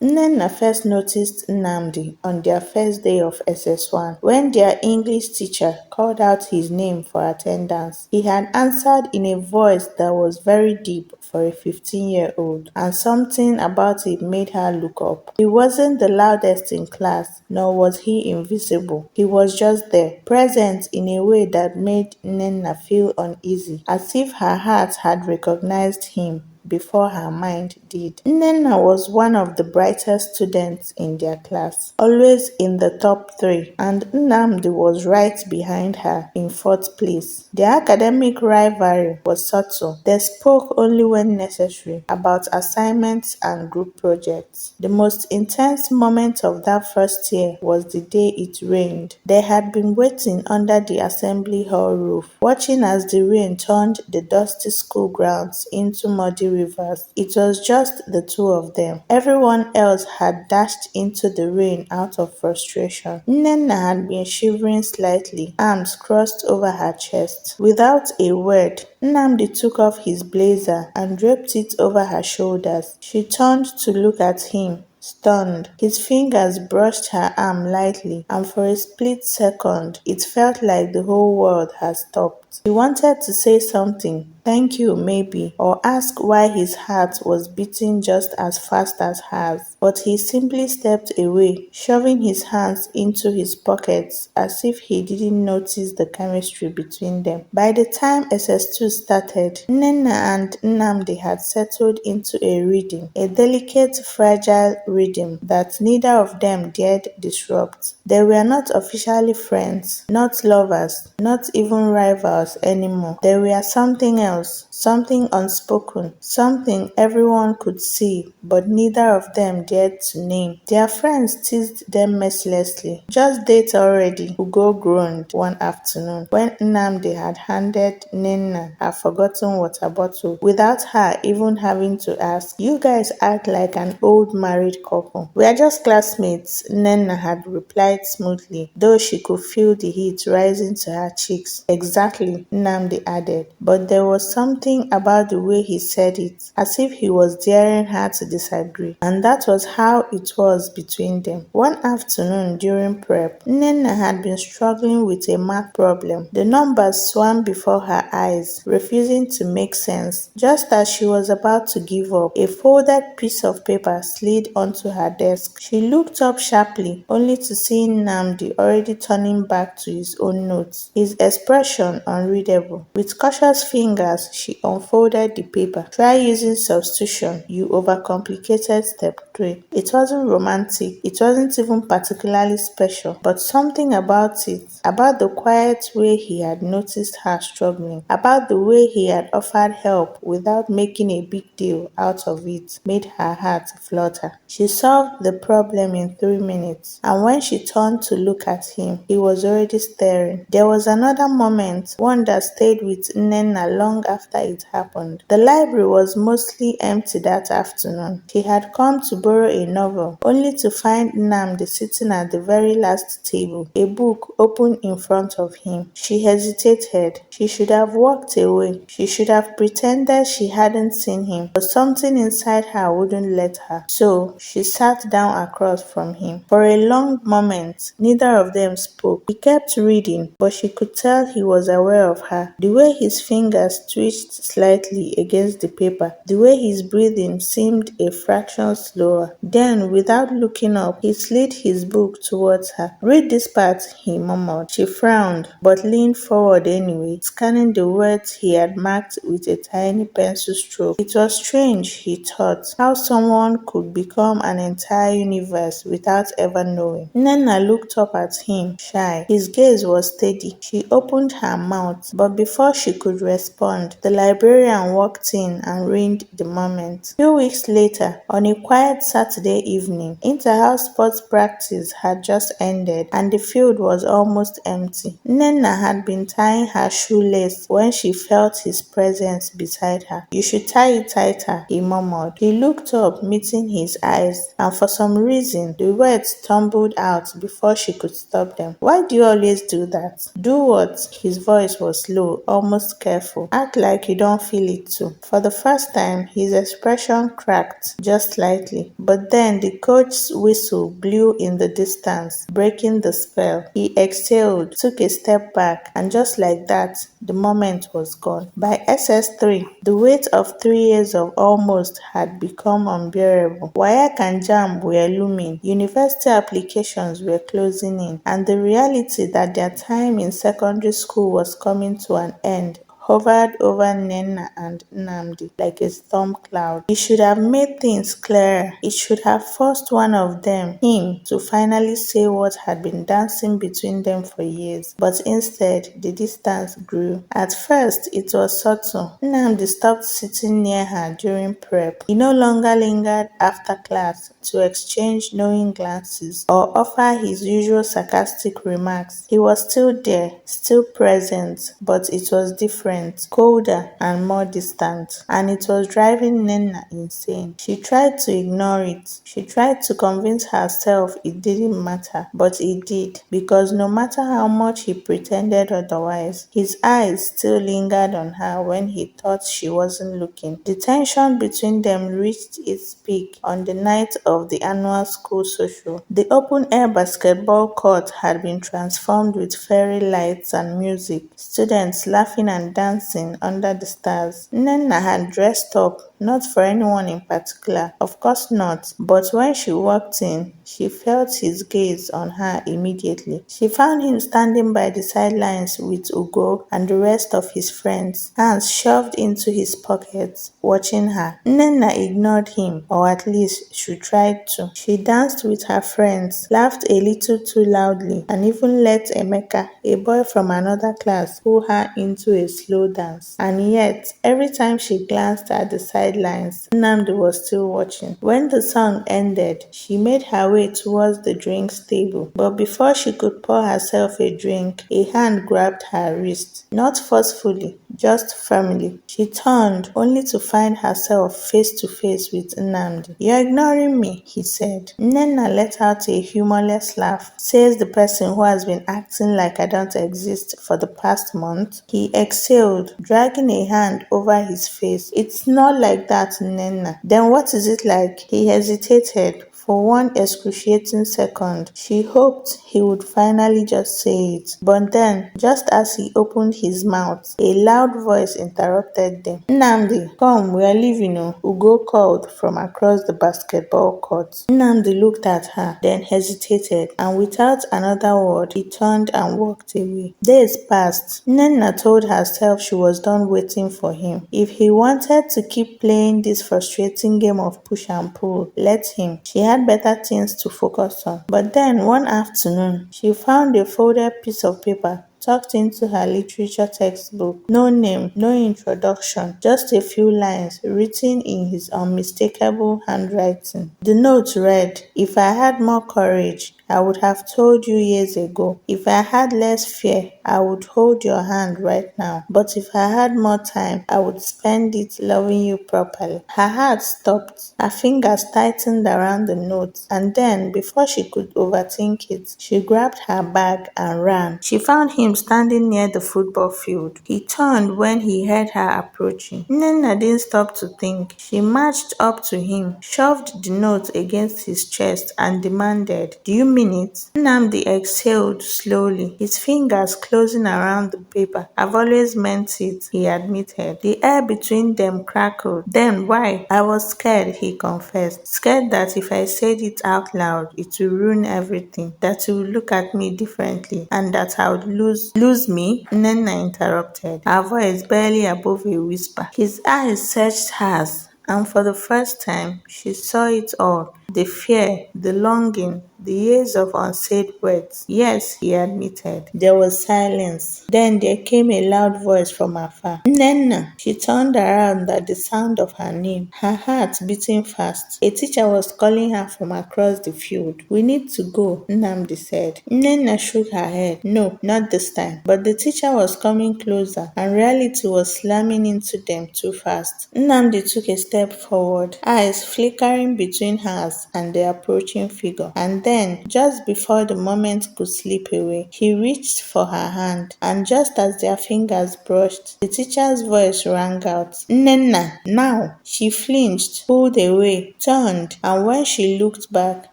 Nnenna first noticed Nnamdi on their first day of SS1 when their English teacher called out his name for attendance. He had answered in a voice that was very deep for a 15-year-old, and something about it made her look up. He wasn't the loudest in class, nor was he invisible. He was just there, present in a way that made Nnenna feel uneasy, as if her heart had recognized him before her mind did. Nnenna was one of the brightest students in their class, always in the top 3, and Nnamdi was right behind her in 4th place. Their academic rivalry was subtle. They spoke only when necessary about assignments and group projects. The most intense moment of that first year was the day it rained. They had been waiting under the assembly hall roof, watching as the rain turned the dusty school grounds into muddy rivers. It was just the two of them. Everyone else had dashed into the rain out of frustration. Nnenna had been shivering slightly, arms crossed over her chest. Without a word, Nnamdi took off his blazer and draped it over her shoulders. She turned to look at him, stunned. His fingers brushed her arm lightly, and for a split second, it felt like the whole world had stopped. He wanted to say something, thank you maybe, or ask why his heart was beating just as fast as hers, but he simply stepped away, shoving his hands into his pockets as if he didn't notice the chemistry between them. By the time SS2 started, Nnenna and Nnamdi had settled into a rhythm, a delicate, fragile rhythm that neither of them dared disrupt. They were not officially friends, not lovers, not even rivals anymore. They were something else, something unspoken, something everyone could see, but neither of them dared to name. Their friends teased them mercilessly. Just date already, Ugo groaned one afternoon when Nnamdi had handed Nnenna her forgotten water bottle without her even having to ask. You guys act like an old married couple. We are just classmates, Nnenna had replied smoothly, though she could feel the heat rising to her cheeks. Exactly, Nnamdi added, but there was something about the way he said it, as if he was daring her to disagree, and that was how it was between them. One afternoon during prep, Nnenna had been struggling with a math problem. The numbers swam before her eyes, refusing to make sense. Just as she was about to give up, a folded piece of paper slid onto her desk. She looked up sharply, only to see Nnamdi already turning back to his own notes, his expression unreadable. With cautious fingers, she unfolded the paper. Try using substitution, you overcomplicated step 3. It wasn't romantic, it wasn't even particularly special, but something about it, about the quiet way he had noticed her struggling, about the way he had offered help without making a big deal out of it, made her heart flutter. She solved the problem in 3 minutes, and when she turned to look at him, he was already staring. There was another moment, one that stayed with Nnenna long after it happened. The library was mostly empty that afternoon. She had come to borrow a novel, only to find Nnamdi sitting at the very last table, a book open in front of him. She hesitated. She should have walked away. She should have pretended she hadn't seen him, but something inside her wouldn't let her. So she sat down across from him. For a long moment, neither of them spoke. He kept reading, but she could tell he was aware of her. The way his fingers twitched slightly against the paper, the way his breathing seemed a fraction slower. Then, without looking up, he slid his book towards her. Read this part, he murmured. She frowned, but leaned forward anyway, scanning the words he had marked with a tiny pencil stroke. It was strange, he thought, how someone could become an entire universe without ever knowing. Nnenna looked up at him, shy. His gaze was steady. She opened her mouth, but before she could respond, the librarian walked in and ruined the moment. 2 weeks later, on a quiet Saturday evening, inter-house sports practice had just ended and the field was almost empty. Nnenna had been tying her shoelace when she felt his presence beside her. You should tie it tighter, he murmured. He looked up, meeting his eyes, and for some reason, the words tumbled out before she could stop them. Why do you always do that? Do what? His voice was low, almost careful. Act like you don't feel it too. For the first time, his expression cracked, just slightly. quickly, but then the coach's whistle blew in the distance, breaking the spell. He exhaled, took a step back, and just like that, the moment was gone. By SS3, the weight of 3 years of almost had become unbearable. WAEC and JAMB were looming, university applications were closing in, and the reality that their time in secondary school was coming to an end hovered over Nnenna and Nnamdi like a storm cloud. It should have made things clearer. It should have forced one of them, him, to finally say what had been dancing between them for years. But instead, the distance grew. At first, it was subtle. Nnamdi stopped sitting near her during prep. He no longer lingered after class to exchange knowing glances or offer his usual sarcastic remarks. He was still there, still present, but it was different, colder and more distant, and it was driving Nnenna insane. She tried to ignore it. She tried to convince herself it didn't matter, but it did, because no matter how much he pretended otherwise, his eyes still lingered on her when he thought she wasn't looking. The tension between them reached its peak on the night of the annual school social. The open-air basketball court had been transformed with fairy lights and music, students laughing and dancing under the stars. Nnenna had dressed up, not for anyone in particular, of course not, but when she walked in, she felt his gaze on her immediately. She found him standing by the sidelines with Ugo and the rest of his friends, hands shoved into his pockets, watching her. Nnenna ignored him, or at least she tried to. She danced with her friends, laughed a little too loudly, and even let Emeka, a boy from another class, pull her into a slow dance. And yet, every time she glanced at the sidelines, Nnamdi was still watching. When the song ended, she made her way towards the drinks table, but before she could pour herself a drink, a hand grabbed her wrist. Not forcefully, just firmly. She turned, only to find herself face to face with Nnamdi. "You're ignoring me," he said. Nnenna let out a humorless laugh. "Says the person who has been acting like I don't exist for the past month." He exhaled, dragging a hand over his face. "It's not like that, Nnenna." "Then what is it like?" He hesitated. For one excruciating second, she hoped he would finally just say it. But then, just as he opened his mouth, a loud voice interrupted them. "Nnamdi, come, we are leaving," Ugo called from across the basketball court. Nnamdi looked at her, then hesitated, and without another word, he turned and walked away. Days passed. Nnenna told herself she was done waiting for him. If he wanted to keep playing this frustrating game of push and pull, let him. She had better things to focus on. But then one afternoon, she found a folded piece of paper tucked into her literature textbook. No name, no introduction, just a few lines written in his unmistakable handwriting. The note read, "If I had more courage, I would have told you years ago. If I had less fear, I would hold your hand right now. But if I had more time, I would spend it loving you properly." Her heart stopped. Her fingers tightened around the note, and then, before she could overthink it, she grabbed her bag and ran. She found him standing near the football field. He turned when he heard her approaching. Nnenna didn't stop to think. She marched up to him, shoved the note against his chest, and demanded, "Do you mean it?" Nnamdi exhaled slowly, his fingers closing around the paper. "I've always meant it," he admitted. The air between them crackled. "Then why?" "I was scared," he confessed. "Scared that if I said it out loud, it would ruin everything, that you would look at me differently, and that I would lose me?" Nnenna interrupted, her voice barely above a whisper. His eyes searched hers, and for the first time, she saw it all. The fear, the longing, the years of unsaid words. "Yes," he admitted. There was silence. Then there came a loud voice from afar. "Nnenna!" She turned around at the sound of her name, her heart beating fast. A teacher was calling her from across the field. "We need to go," Nnamdi said. Nnenna shook her head. No, not this time. But the teacher was coming closer, and reality was slamming into them too fast. Nnamdi took a step forward, eyes flickering between hers. flowers and the approaching figure. And then, just before the moment could slip away, he reached for her hand, and just as their fingers brushed, the teacher's voice rang out, "Nnenna, now!" She flinched, pulled away, turned, and when she looked back,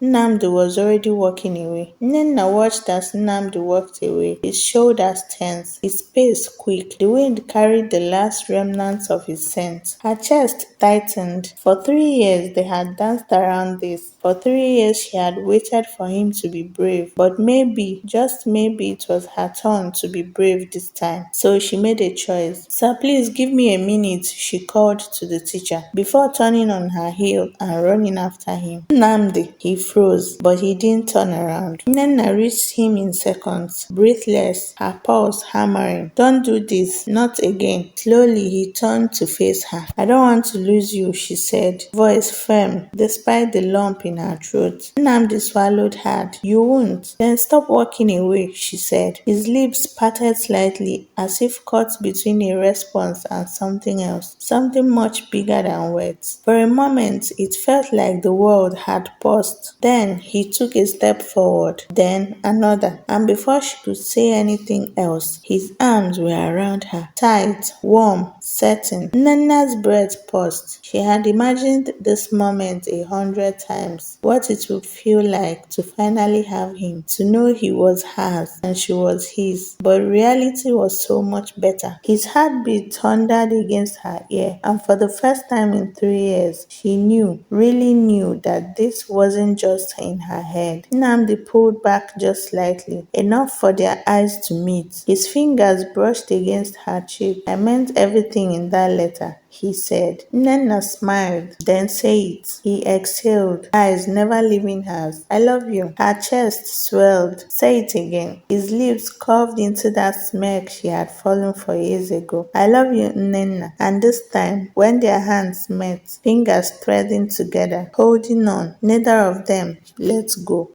Nnamdi was already walking away. Nnenna watched as Nnamdi walked away, his shoulders tense, his pace quick. The wind carried the last remnants of his scent. Her chest tightened. For 3 years they had danced around this. For 3 years she had waited for him to be brave. But maybe, just maybe, it was her turn to be brave this time. So she made a choice. "Sir, please give me a minute," she called to the teacher, before turning on her heel and running after him. Nnamdi, he froze, but he didn't turn around. Nnenna reached him in seconds, breathless, her pulse hammering. "Don't do this, not again." Slowly he turned to face her. "I don't want to lose you," she said, voice firm, despite the lump in her throat. Nnamdi swallowed hard. "You won't." "Then stop walking away," she said. His lips parted slightly, as if caught between a response and something else, something much bigger than words. For a moment, it felt like the world had paused. Then he took a step forward, then another, and before she could say anything else, his arms were around her, tight, warm, certain. Nnenna's breath paused. She had imagined this moment 100 times, what it would feel like to finally have him, to know he was hers and she was his. But reality was so much better. His heartbeat thundered against her ear, and for the first time in 3 years, she knew, really knew, that this wasn't just in her head. Nnamdi pulled back just slightly, enough for their eyes to meet. His fingers brushed against her cheek. "I meant everything in that letter," he said. Nnenna smiled. "Then say it." He exhaled, eyes never leaving hers. "I love you." Her chest swelled. "Say it again." His lips curved into that smirk she had fallen for years ago. "I love you, Nnenna." And this time, when their hands met, fingers threading together, holding on, neither of them let go.